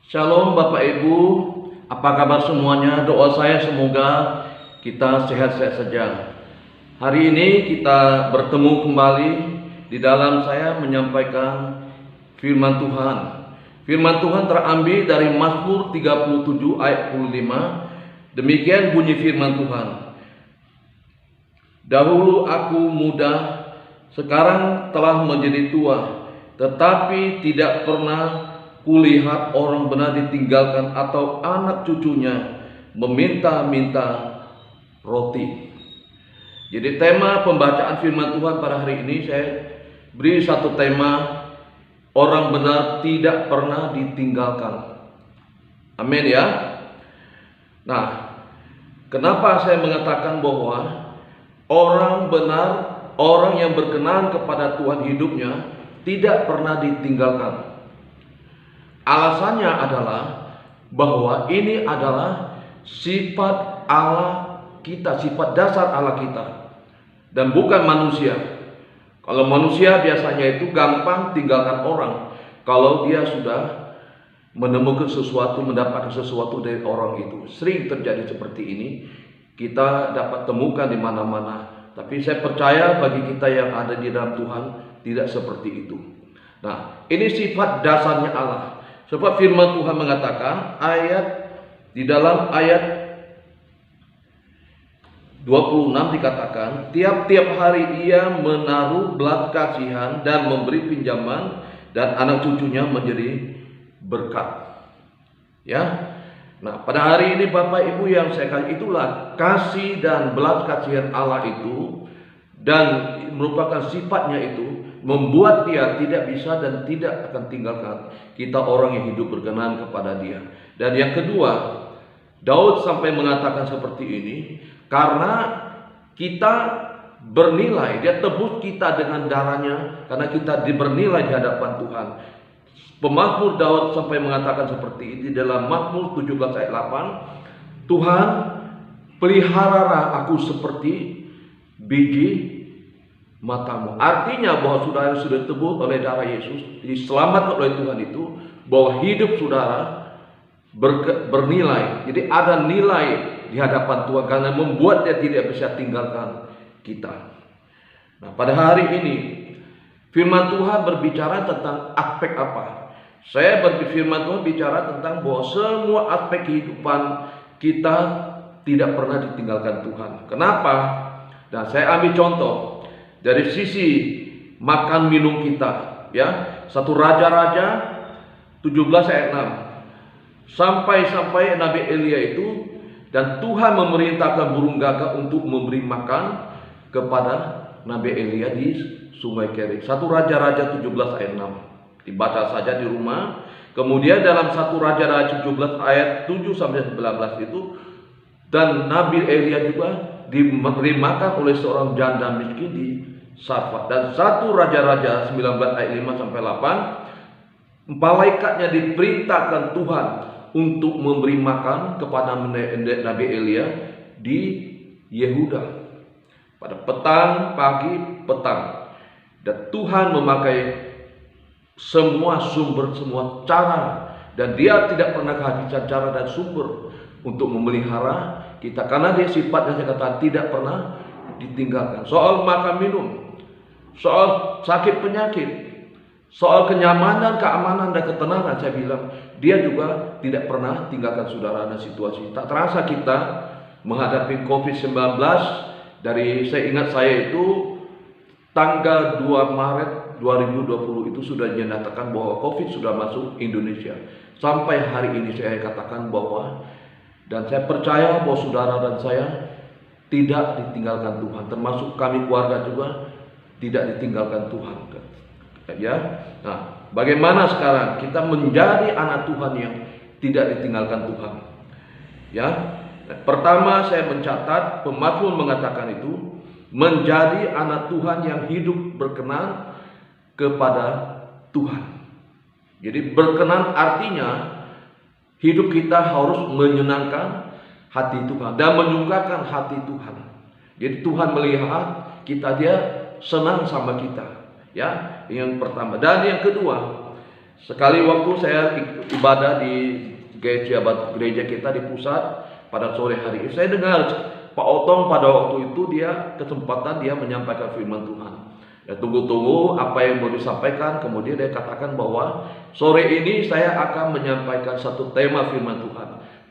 Shalom Bapak Ibu, apa kabar semuanya? Doa saya semoga kita sehat-sehat saja. Hari ini kita bertemu kembali di dalam saya menyampaikan firman Tuhan. Firman Tuhan terambil dari Mazmur 37 ayat 25. Demikian bunyi firman Tuhan. Dahulu aku muda, sekarang telah menjadi tua, tetapi tidak pernah kulihat orang benar ditinggalkan atau anak cucunya meminta-minta roti. Jadi tema pembacaan firman Tuhan pada hari ini saya beri satu tema, orang benar tidak pernah ditinggalkan. Amin ya. Nah, kenapa saya mengatakan bahwa orang benar, orang yang berkenan kepada Tuhan hidupnya tidak pernah ditinggalkan? Alasannya adalah bahwa ini adalah sifat Allah kita, sifat dasar Allah kita, dan bukan manusia. Kalau manusia biasanya itu gampang tinggalkan orang kalau dia sudah menemukan sesuatu, mendapatkan sesuatu dari orang itu. Sering terjadi seperti ini, kita dapat temukan di mana-mana. Tapi saya percaya bagi kita yang ada di dalam Tuhan tidak seperti itu. Nah, ini sifat dasarnya Allah. Sebab firman Tuhan mengatakan di dalam ayat 26 dikatakan, tiap-tiap hari ia menaruh belas kasihan dan memberi pinjaman, dan anak cucunya menjadi berkat. Ya. Nah, pada hari ini Bapak Ibu yang saya kasih, itulah kasih dan belas kasihan Allah itu, dan merupakan sifatnya itu membuat dia tidak bisa dan tidak akan tinggalkan kita orang yang hidup berkenan kepada dia. Dan yang kedua, Daud sampai mengatakan seperti ini karena kita bernilai, dia tebus kita dengan darahnya, karena kita bernilai di hadapan Tuhan. Pemazmur Daud sampai mengatakan seperti ini dalam Mazmur 17 ayat 8, Tuhan, peliharalah aku seperti biji matamu. Artinya bahwa saudara sudah tebus oleh darah Yesus, diselamatkan oleh Tuhan itu, bahwa hidup saudara bernilai. Jadi ada nilai di hadapan Tuhan karena membuat dia tidak bisa tinggalkan kita. Nah, pada hari ini firman Tuhan berbicara tentang aspek apa? Saya berfirman Tuhan bicara tentang bahwa semua aspek kehidupan kita tidak pernah ditinggalkan Tuhan. Kenapa? Nah, saya ambil contoh dari sisi makan minum kita, ya. 1 Raja-Raja 17 ayat 6. Sampai Nabi Elia itu, dan Tuhan memerintahkan burung gagak untuk memberi makan kepada Nabi Elia di Sungai Kerit. 1 Raja-Raja 17 ayat 6. Dibaca saja di rumah. Kemudian dalam 1 Raja-Raja 17 ayat 7 sampai 19 itu, dan Nabi Elia juga diberi makan oleh seorang janda miskin di Sarfat. Dan 1 Raja-Raja 19 ayat 5 sampai 8, malaikatnya diperintahkan Tuhan untuk memberi makan kepada Nabi Elia di Yehuda pada petang, pagi, petang. Dan Tuhan memakai semua sumber, semua cara, dan dia tidak pernah kehabisan cara dan sumber untuk memelihara kita, karena dia sifatnya, saya katakan, tidak pernah ditinggalkan. Soal makan minum, soal sakit penyakit, soal kenyamanan, keamanan, dan ketenangan, saya bilang dia juga tidak pernah tinggalkan saudara dan situasi. Tak terasa kita menghadapi COVID-19 dari, saya ingat saya itu tanggal 2 Maret 2020 itu sudah dinyatakan bahwa COVID sudah masuk Indonesia. Sampai hari ini saya katakan bahwa, dan saya percaya bahwa saudara dan saya tidak ditinggalkan Tuhan, termasuk kami keluarga juga tidak ditinggalkan Tuhan. Ya. Nah, bagaimana sekarang kita menjadi anak Tuhan yang tidak ditinggalkan Tuhan? Ya. Pertama saya mencatat, pemazmur mengatakan itu, menjadi anak Tuhan yang hidup berkenan kepada Tuhan. Jadi berkenan artinya hidup kita harus menyenangkan hati Tuhan dan menyukakan hati Tuhan. Jadi Tuhan melihat kita, dia senang sama kita. Ya, yang pertama. Dan yang kedua, Sekali waktu saya ibadah di gereja kita di pusat pada sore hari, saya dengar Pak Otong pada waktu itu kesempatan dia menyampaikan firman Tuhan. Ya, tunggu-tunggu apa yang mau disampaikan, kemudian dia katakan bahwa sore ini saya akan menyampaikan satu tema firman Tuhan.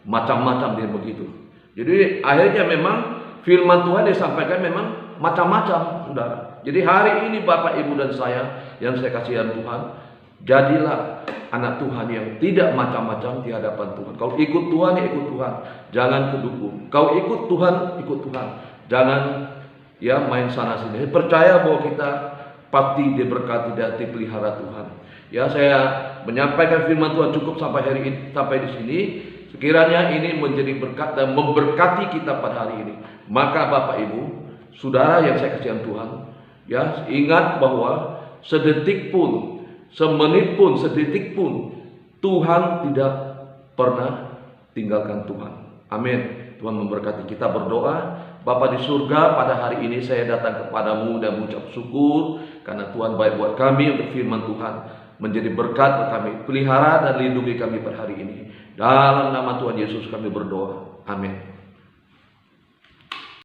Macam-macam dia begitu. Jadi akhirnya memang firman Tuhan disampaikan memang macam-macam, saudara. Jadi hari ini Bapak, Ibu, dan saya yang saya kasihan Tuhan, jadilah anak Tuhan yang tidak macam-macam di hadapan Tuhan. Kau ikut Tuhan, ya ikut Tuhan. Jangan kedukun. Kau ikut Tuhan, ikut Tuhan. Jangan main sana sini. Percaya bahwa kita pasti diberkati dan dipelihara Tuhan. Ya, saya menyampaikan firman Tuhan cukup sampai hari ini, sampai di sini. Sekiranya ini menjadi berkat dan memberkati kita pada hari ini. Maka Bapak, Ibu, saudara yang saya kasihan Tuhan, ya, ingat bahwa sedetik pun, semenit pun, sedetik pun Tuhan tidak pernah tinggalkan Tuhan. Amin. Tuhan memberkati kita. Berdoa. Bapa di surga, pada hari ini saya datang kepadamu dan mengucap syukur karena Tuhan baik buat kami untuk firman Tuhan menjadi berkat buat kami. Pelihara dan lindungi kami pada hari ini. Dalam nama Tuhan Yesus kami berdoa. Amin.